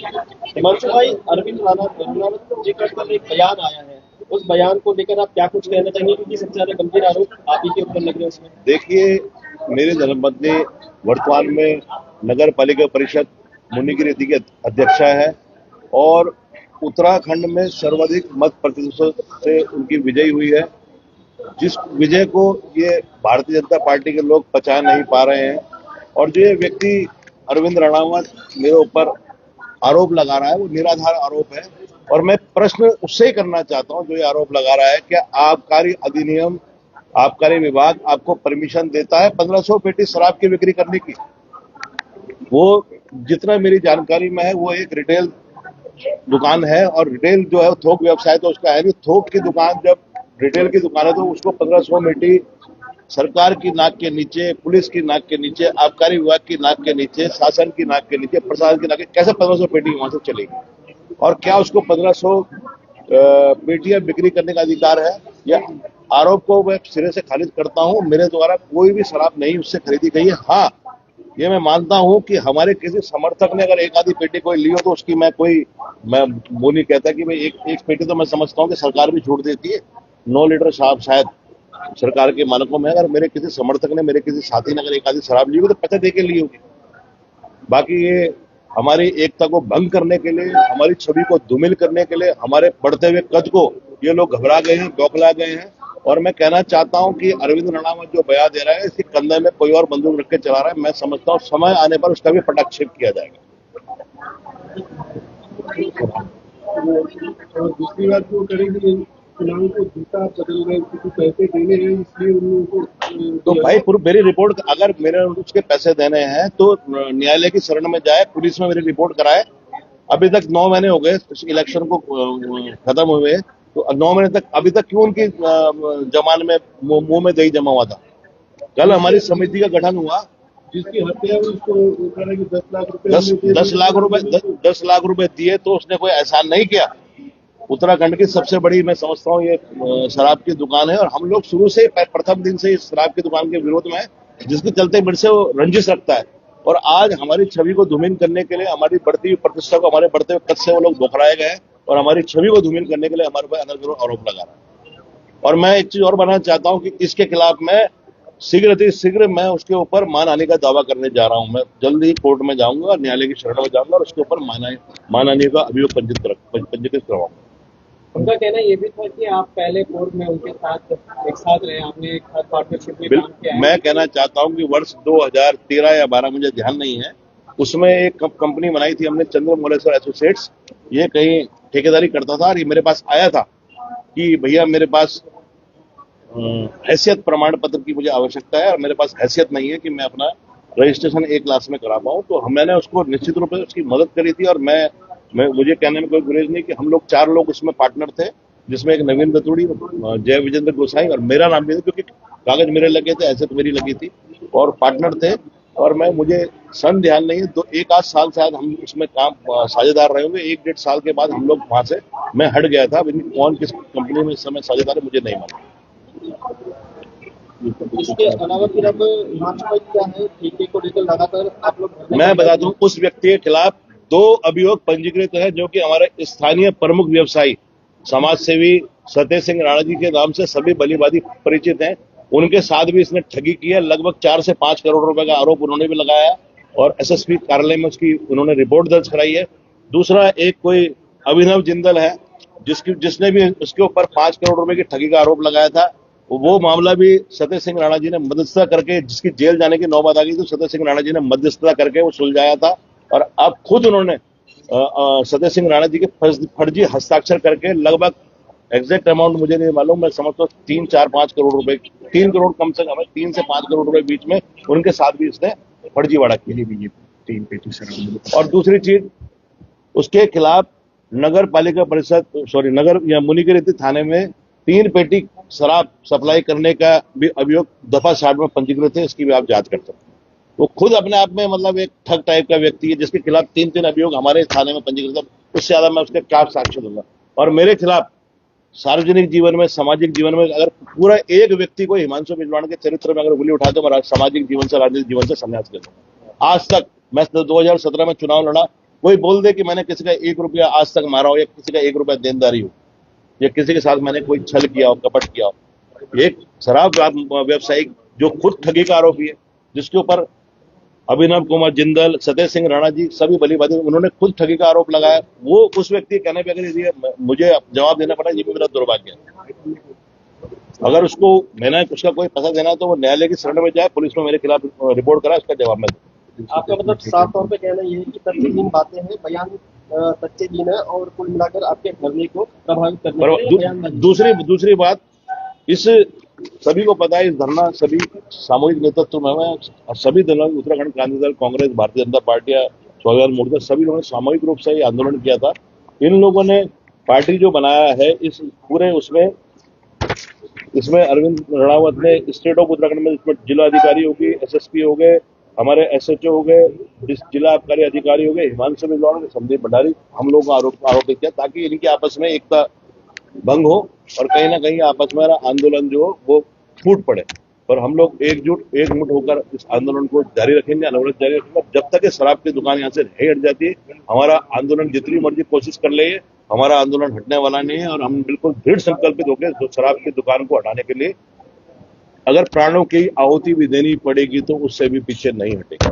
हिमांशु भाई, अरविंद राणा जी का कल एक बयान आया है, उस बयान को लेकर आप क्या कुछ कहना चाहेंगे, क्योंकि सबसे ज्यादा गंभीर आरोप आप ही के ऊपर लग रहे हैं उसमें। देखिए, मेरे धर्मपत्नी वर्तमान में नगर पालिका परिषद मुनिगिरी की अध्यक्षा है और उत्तराखंड में सर्वाधिक मत प्रतिशत से उनकी विजयी हुई है, जिस विजय को ये भारतीय जनता पार्टी के लोग पचा नहीं पा रहे हैं। और जो ये व्यक्ति अरविंद रणावत मेरे ऊपर आरोप लगा रहा है वो निराधार आरोप है। और मैं प्रश्न उससे ही करना चाहता हूं जो ये आरोप लगा रहा है, क्या आबकारी अधिनियम, आबकारी विभाग आपको परमिशन देता है 1500 पेटी शराब की बिक्री करने की? वो जितना मेरी जानकारी में है वो एक रिटेल दुकान है और रिटेल जो है थोक व्यवसाय तो उसका है नहीं। थोक की दुकान जब रिटेल की दुकान है तो उसको 1500 पेटी सरकार की नाक के नीचे, पुलिस की नाक के नीचे, आबकारी विभाग की नाक के नीचे, शासन की नाक के नीचे, प्रशासन की नाक के, कैसे 1500 पेटी वहां से चलेगी? और क्या उसको 1500 पेटियां बिक्री करने का अधिकार है? या आरोप को मैं सिरे से खारिज करता हूं। मेरे द्वारा कोई भी शराब नहीं उससे खरीदी गई है। हाँ, ये मैं मानता हूं कि हमारे किसी समर्थक ने अगर एक आधी पेटी कोई ली हो तो उसकी मैं वो नहीं कहता कि भाई एक पेटी तो मैं समझता हूं कि सरकार भी छूट देती है। 9 लीटर शराब शायद सरकार के मानकों में। अगर मेरे किसी समर्थक ने, मेरे किसी साथी ने अगर एक आधी शराब ली होगी तो पैसे दे के ली होगी। बाकी ये हमारी एकता को भंग करने के लिए, हमारी छवि को धूमिल करने के लिए, हमारे बढ़ते हुए कद को ये लोग घबरा गए हैं, बौखला गए हैं। और मैं कहना चाहता हूं कि अरविंद रणावत जो बयान दे रहा है, इसके कंधे में कोई और बंदूक रख के चला रहा है। मैं समझता हूं समय आने पर उसका भी पटाक्षेप किया जाएगा। और दूसरी बात वो करेंगे, चुनाव को जीता बदल गए क्योंकि पैसे देने हैं इसलिए उन लोगों को। तो भाई मेरी रिपोर्ट, अगर मेरे उसके पैसे देने हैं तो न्यायालय की शरण में जाए, पुलिस में मेरी रिपोर्ट कराए। अभी तक 9 महीने हो गए इलेक्शन को खत्म हुए, तो 9 महीने तक अभी तक क्यों उनकी जमान में मुंह में दही जमा हुआ था? कल हमारी समिति का गठन हुआ, जिसकी हत्या हुई उसको 10 लाख रुपए 10 लाख रुपए दिए तो उसने कोई एहसान नहीं किया। उत्तराखंड की सबसे बड़ी मैं समझता हूँ ये शराब की दुकान है और हम लोग शुरू से प्रथम दिन से इस शराब की दुकान के विरोध में है, जिसके चलते मेरे से वो रंजिश रखता है। और आज हमारी छवि को धूमिल करने के लिए, हमारी बढ़ती हुई प्रतिष्ठा को, हमारे बढ़ते हुए कद से वो लोग बौखलाए गए और हमारी छवि को धूमिल करने के लिए हमारे पर अनर्गल आरोप लगा रहा है। और मैं एक चीज और बताना चाहता हूँ कि इसके खिलाफ मैं शीघ्र मैं उसके ऊपर मानहानि का दावा करने जा रहा हूं। मैं जल्द ही कोर्ट में जाऊंगा, न्यायालय की शरण में जाऊंगा और उसके ऊपर मानहानि का अभियोग पंजीकृत करवाऊंगा। उनका कहना ये भी था कि आप पहले कोर्ट में उनके साथ एक साथ रहे, आपने एक साथ पार्टनरशिप में काम किया है। मैं कहना चाहता हूं कि वर्ष 2013 या 12 मुझे ध्यान नहीं है, उसमें एक कंपनी बनाई थी हमने, चंद्रमौलेश्वर एसोसिएट्स। ये कहीं ठेकेदारी करता था और ये मेरे पास आया था कि भैया मेरे पास हैसियत प्रमाण पत्र की मुझे आवश्यकता है और मेरे पास हैसियत नहीं है कि मैं अपना रजिस्ट्रेशन एक क्लास में करा पाऊं। तो मैंने उसको निश्चित रूप से उसकी मदद करी थी और मुझे कहने में कोई गुरेज नहीं कि हम लोग 4 लोग उसमें पार्टनर थे, जिसमें एक नवीन रतूड़ी, जय विजेंद्र गोसाई और मेरा नाम भी था, क्योंकि कागज मेरे लगे थे, हैसियत मेरी लगी थी और पार्टनर थे। और मुझे सन ध्यान नहीं है, तो 1 आध साल शायद हम उसमें काम साझेदार रहे होंगे। 1 डेढ़ साल के बाद हम लोग वहां से मैं हट गया था। कौन किस कंपनी में इस समय साझेदार है मुझे नहीं मालूम। इसके अलावा फिर अब हिमांशु भाई क्या है, ठेके को लेकर लगातार आप लोग, मैं बता दूं, उस व्यक्ति के खिलाफ 2 अभियोग पंजीकृत है, जो कि हमारे स्थानीय प्रमुख व्यवसायी समाज सेवी सतेज सिंह राणा जी के नाम से सभी भलीभांति परिचित हैं। उनके साथ भी इसने ठगी की है। लगभग 4 से 5 करोड़ रुपए का आरोप उन्होंने भी लगाया है और एसएसपी कार्यालय में उसकी उन्होंने रिपोर्ट दर्ज कराई है। दूसरा एक कोई अभिनव जिंदल है, जिसने भी उसके ऊपर 5 करोड़ रुपए की ठगी का आरोप लगाया था। वो मामला भी सतेज सिंह राणा जी ने मध्यस्थता करके, जिसकी जेल जाने की नौबत आ गई, तो सतेज सिंह राणा जी ने मध्यस्थता करके वो सुलझाया था। और अब खुद उन्होंने सतेज सिंह राणा जी के फर्जी हस्ताक्षर करके लगभग एग्जैक्ट अमाउंट मुझे नहीं मालूम, मैं समझता हूँ 3, 4, 5 करोड़ रुपए, 3 करोड़ कम से कम है, 3 से 5 करोड़ रुपए बीच में उनके साथ भी इसने फर्जीवाड़ा की भी 3 पेटी शराब। और दूसरी चीज, उसके खिलाफ नगर पालिका परिषद नगर या मुनिगिरी थाने में 3 पेटी शराब सप्लाई करने का भी अभियोग दफा 60 में पंजीकृत है। इसकी भी आप जांच कर सकते हैं। वो खुद अपने आप में मतलब एक ठग टाइप का व्यक्ति है, जिसके खिलाफ 3 अभियोग हमारे थाने में पंजीकृत है। उससे ज्यादा मैं उसके क्या साक्ष्य दूंगा? और मेरे खिलाफ सार्वजनिक जीवन में, सामाजिक जीवन में अगर पूरा एक व्यक्ति को हिमांशु बिजवाण के चरित्र में अगर उंगली उठाए तो मैं सामाजिक जीवन से, राजनीतिक जीवन से संन्यास ले लूंगा। आज तक मैं 2017 में चुनाव लड़ा, कोई बोल दे कि मैंने किसी का 1 रुपया आज तक मारा हो या किसी का 1 रुपया देनदारी हो या किसी के साथ मैंने कोई छल किया हो, कपट किया हो। एक शराब व्यवसायी जो खुद ठगी का आरोपी है, जिसके ऊपर अभिनव कुमार जिंदल, सतेज सिंह राणा जी सभी बली बाधी, उन्होंने खुद ठगी का आरोप लगाया। वो उस व्यक्ति के कहने पे अगर ये मुझे जवाब देना पड़ा, ये भी मेरा दुर्भाग्य है। अगर उसको मैंने उसका कोई पैसा देना है तो वो न्यायालय की शरण में जाए, पुलिस में मेरे खिलाफ रिपोर्ट कराए, उसका जवाब मैं दूं। आपका मतलब साफ तौर पे कहना ये है कि तथ्यहीन बातें हैं, बयान तथ्यहीन है और कुल मिलाकर आपके धरने को प्रभावित करने के लिए बयानबाजी। दूसरी बात, इस सभी को पता है इस धरना सभी सामूहिक नेतृत्व में है। सभी दलों, उत्तराखंड क्रांति दल, कांग्रेस, भारतीय जनता पार्टी, स्वाभिमान मोर्चा, सभी लोगों ने सामूहिक रूप से ये आंदोलन किया था। इन लोगों ने पार्टी जो बनाया है, इस पूरे इसमें अरविंद रणरावत ने स्टेट ऑफ उत्तराखंड में इसमें जिला अधिकारी होगी, एसएसपी हो गए, हमारे एसएचओ हो गए, जिला आबकारी अधिकारी हो गए, हिमांशु बिजलानी ने, संदीप भंडारी, हम लोगों को आरोपित किया ताकि इनकी आपस में एकता भंग हो और कहीं ना कहीं आपस में आंदोलन जो हो वो फूट पड़े। पर हम लोग एकजुट होकर इस आंदोलन को जारी रखेंगे, अनवरत जारी रखेंगे जब तक ये शराब की दुकान यहाँ से नहीं हट जाती है। हमारा आंदोलन जितनी मर्जी कोशिश कर ले, हमारा आंदोलन हटने वाला नहीं है और हम बिल्कुल दृढ़ संकल्पित होकर जो शराब की दुकान को हटाने के लिए अगर प्राणों की आहुति भी देनी पड़ेगी तो उससे भी पीछे नहीं हटेगा।